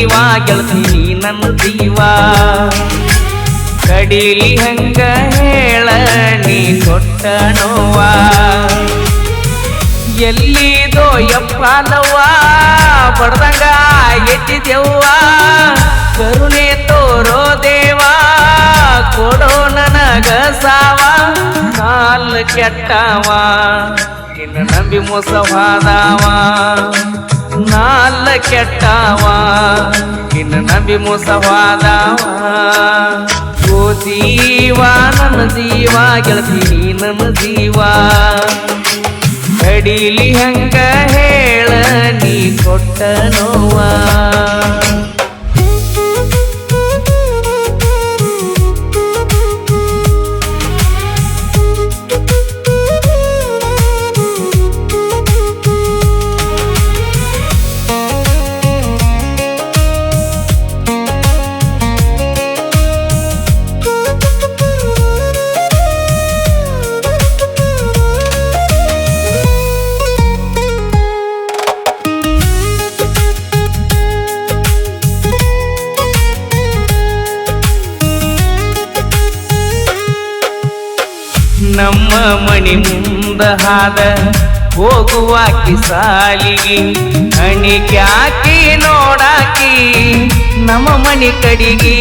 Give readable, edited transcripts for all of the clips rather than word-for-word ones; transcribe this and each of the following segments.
ಜೀವ ಗೆಳತಿ ನನ್ನ ಜೀವ ಕಡೀಲಿ ಹಂಗ ಹೇಳ ನೀ ಕೊಟ್ಟ ನೋವ ಎಲ್ಲಿದೋ ಯಪ್ಪನವ್ವ ಬಡ್ದಂಗ ಎಟ್ಟಿದೆವ್ವ ಕರುಣೆ ತೋರೋ ದೇವ ಕೊಡೋ ನನಗ ಸಾವ ಕಾಲ ಕೆಟ್ಟವ ನಿನ್ನ ನಂಬಿ ಮೋಸವಾದವ ನಾಲ ಕೆಟ್ಟವ ನಿನ್ನ ನಂಬಿ ಮೋಸವಾದವ ಓ ಜೀವ ನನ್ನ ಜೀವ ಗೆಳತಿ ನನ್ನ ಜೀವ ಕಡೀಲಿ ಹಂಗ ಹೇಳ ನೀ ಕೊಟ್ಟ ನೋವ ನಮ್ಮ ಮಣಿ ಮುಂದ ಹಾದ ಹೋಗುವಾಕಿ ಸಾಲಿಗೆ ಅಣಿಕೆ ಹಾಕಿ ನೋಡಾಕಿ ನಮ್ಮ ಮಣಿ ಕಡಿಗಿ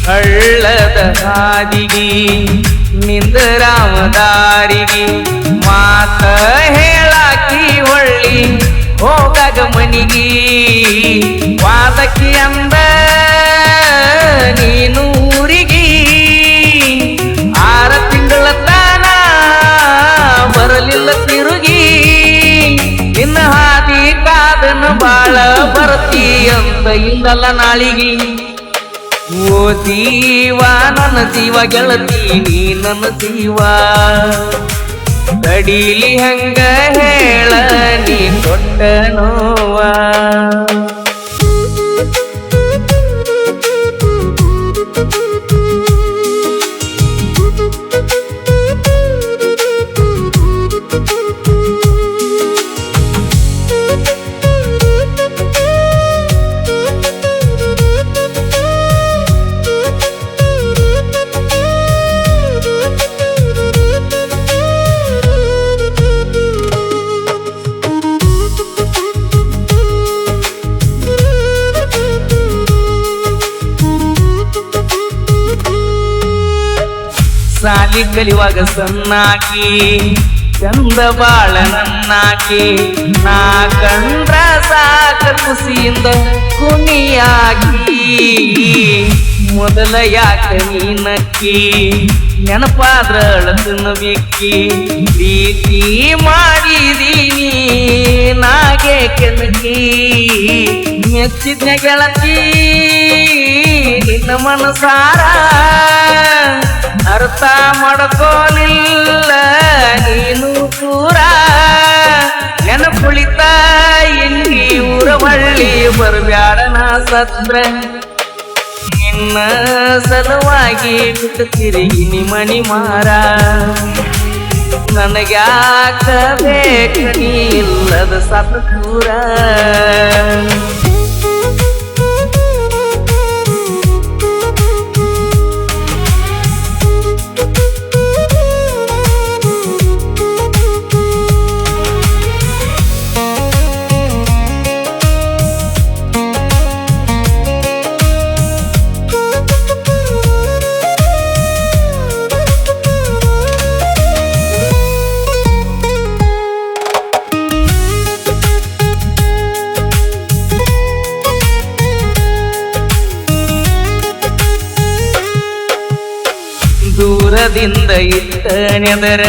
ಹಳ್ಳದ ಹಾದಿಗಿ ನಿಂದರಾಮ ದಾರಿಗೆ ಮಾತ ಹೇಳಾಕಿ ಹೊಳ್ಳಿ ಹೋಗಾಗ ಮನಿಗಿ ವಾದಕಿ ಅಂದ ನೀನು ಊರಿಗಿ 6 ತಿಂಗಳ ತಾನ ಬರಲಿಲ್ಲ ತಿರುಗಿ ಇನ್ನ ಹಾದಿ ಕಾದನ ಬಾಳ ಬರ್ತಿ ಅಂತ ಇಂದಲ್ಲ ನಾಳಿಗಿ ಓ ಜೀವ ನನ್ನ ಜೀವ ಗೆಳತಿ ನೀ ನನ್ನ ಜೀವ ಕಡೀಲಿ ಹಂಗ ಹೇಳ ನೀ ಕೊಟ್ಟ ನೋವ ಸಾಲಿ ಕಲಿಯುವಾಗ ಸಣ್ಣಾಕಿ ಚಂದ ಬಾಳ ನನ್ನಾಕಿ ನಾ ಕಂಡ್ರ ಸಾಕ ಖುಷಿಯಿಂದ ಕುಣಿಯಾಗಿ ಮೊದಲ ಯಾಕ ನೀನಕ್ಕಿ ನೆನಪಾದ್ರ ಅಳತನವಿಕ್ಕಿ ಪ್ರೀತಿ ಮಾಡಿದೀನಿ ನಾಗೆ ಕೆಣಕಿ ಮೆಚ್ಚಿದ್ನ ಗೆಳತಿ ನಿನ್ನ ಮನಸಾರ ಅರ್ಥ ಮಾಡ್ಕೋಲಿಲ್ಲ ನೀನು ಪೂರ ನೆನಪುಳಿತ ಇಲ್ಲಿ ಊರ ಬಳ್ಳಿ ಬರ್ಬ್ಯಾಡ ನಾ ಸತ್ರ ನಿನ್ನ ಸಲುವಾಗಿ ಬಿಟ್ಟು ತಿರುಗಿ ಮಣಿ ಮಾರ ನನಗ್ಯಾಕ ಬೇಕು ನೀ ಇಲ್ಲದ ಸತ್ತ ದೂರ ದೂರದಿಂದ ಇಟ್ಟ ನೆದರ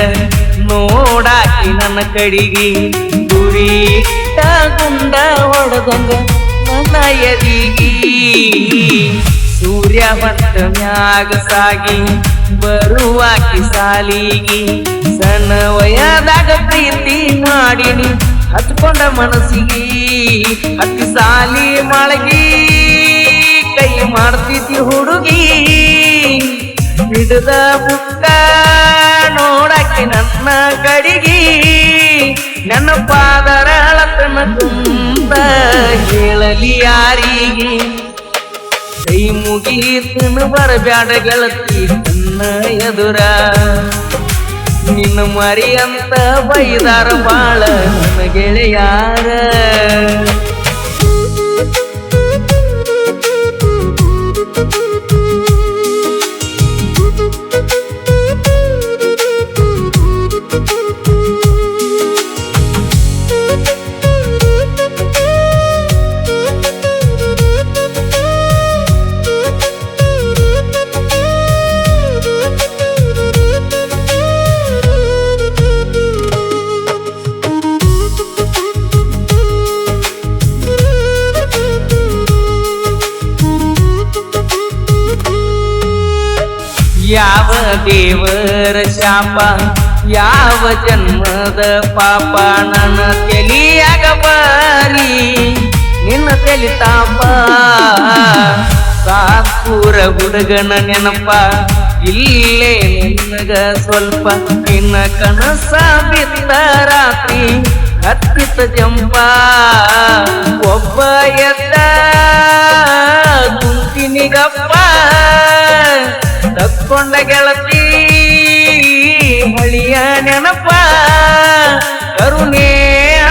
ನೋಡಾಕಿ ನನ್ನ ಕಡಿಗಿ ಗುರಿ ಇಟ್ಟ ಗುಂಡ ಹೊಡೆದಂಗ ನನ್ನ ಎದಿಗಿ ಸೂರ್ಯ ಹೊತ್ತ ಮ್ಯಾಗ ಸಾಗಿ ಬರುವಾಕಿ ಸಾಲಿಗಿ ಸಣ್ಣ ವಯದಾಗ ಪ್ರೀತಿ ಮಾಡಿನಿ ಹತ್ಕೊಂಡ ಮನಸ್ಸಿಗಿ ಹತ್ತಿ ಸಾಲಿ ಮಾಳಗಿ ಕೈ ಮಾಡ್ತಿದ್ದಿ ಹುಡುಗಿ ಹಿಡಿದ ಬುಕ್ಕ ನೋಡಕ್ಕೆ ನನ್ನ ಕಡಿಗಿ ನನ್ನ ಪಾದರ ಅಳತನ ತುಂಬ ಹೇಳ ಹೇಳಲಿ ಯಾರಿಗೆ ಕೈ ಮುಗೀತನು ಬರಬ್ಯಾಡ ಗೆಳತಿ ನನ್ನ ಎದುರ ನಿನ್ನ ಮರಿ ಅಂತ ಬೈದಾರ ಬಾಳ ನನ್ನ ಗೆಳೆಯಾರ ಯಾವ ದೇವರ ಶಾಪ ಯಾವ ಜನ್ಮದ ಪಾಪ ನನ್ನ ತೆಲಿಯಾಗ ಬಾರಿ ನಿನ್ನ ತೆಲಿತಾಪ ಸಾಕೂರ ಹುಡುಗನ ನೆನಪ ಇಲ್ಲೇ ನಿನ್ನಗ ಸ್ವಲ್ಪ ನಿನ್ನ ಕನಸ ಬಿದ್ದ ರಾತ್ರಿ ಹತ್ತಿತ ಜಂಪ ಒಬ್ಬ ಎದ್ದ ಕುಂತಿನಿಗಪ್ಪ ತಕ್ಕೊಂಡ ಗೆಳತಿ ಹಳಿಯ ನೆನಪ ಕರುಣೆ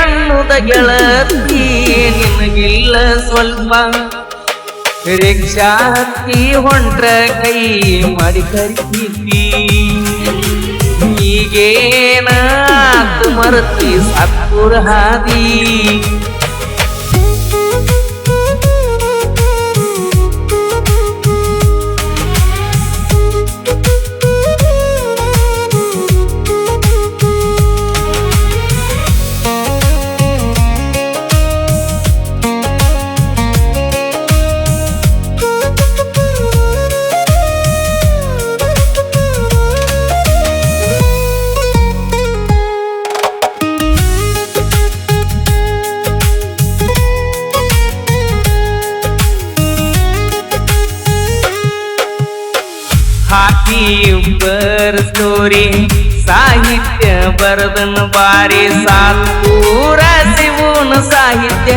ಅನ್ನುದ ಗೆಳತಿ ನಿನಗಿಲ್ಲ ಸ್ವಲ್ಪ ರಿಕ್ಷಾ ಹತ್ತಿ ಹೊಂಟ್ರ ಕೈ ಮಾಡಿ ಕರಿತೀತಿ ಈಗೇನ ಮರತಿ ಸಾಕೂರ ಹಾದಿ ಹಾಕಿ ಇಬ್ಬರ ಸ್ಟೋರಿ ಸಾಹಿತ್ಯ ಬರದನ ಬಾರಿ ಸಾಕೂರ ಶಿವನ ಸಾಹಿತ್ಯ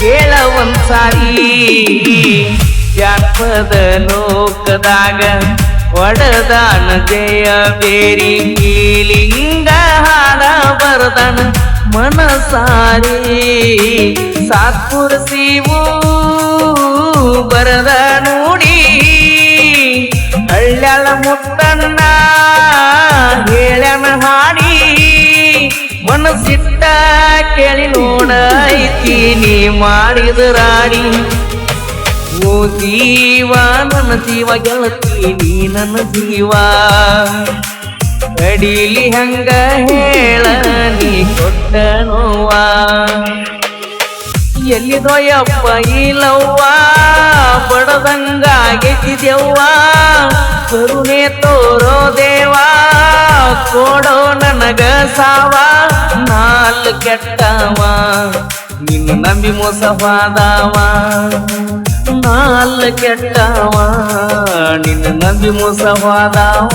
ಕೇಳ ಒಂದ್ಸಾರಿ ಜಾನಪದ ಲೋಕದಾಗ ಒಡದಾನ ಜಯ ಬೇರಿ ಕೀಲಿಂಗ ಹಾಡ ಬರದನ ಮನಸಾರಿ ಸಾಕೂರ ಶಿವು ಬರದ ನೋಡಿ ಹಳ್ಳ್ಯಾಳ ಮುತ್ತನ್ನ ಹೇಳನ ಹಾಡಿ ಮನಸ್ಸಿಟ್ಟ ಕೇಳಿ ನೋಡ ಐತಿ ನೀ ಮಾಡಿದ ರಾಡಿ ಓ ಜೀವ ನನ್ನ ಜೀವ ಗೆಳತಿ ನೀ ನನ್ನ ಜೀವ ಕಡೀಲಿ ಹಂಗ ಹೇಳ ನೀ ಕೊಟ್ಟ ನೋವಾ ಎಲ್ಲಿದೋಯಪ್ಪ ಇಲ್ಲವ್ವ ಬಡದಂಗಾಗೆದ್ದಿದ್ಯವ್ವ ಕರುಣೆ ತೋರೋ ದೇವಾ ಕೊಡೋ ನನಗ ಸಾವ ನಾಲ್ ಕೆಟ್ಟವ ನಿನ್ನ ನಂಬಿ ಮೋಸವಾದವ ನಾಲ್ ಕೆಟ್ಟವ ನಿನ್ನ ನಂಬಿ ಮೋಸವಾದವ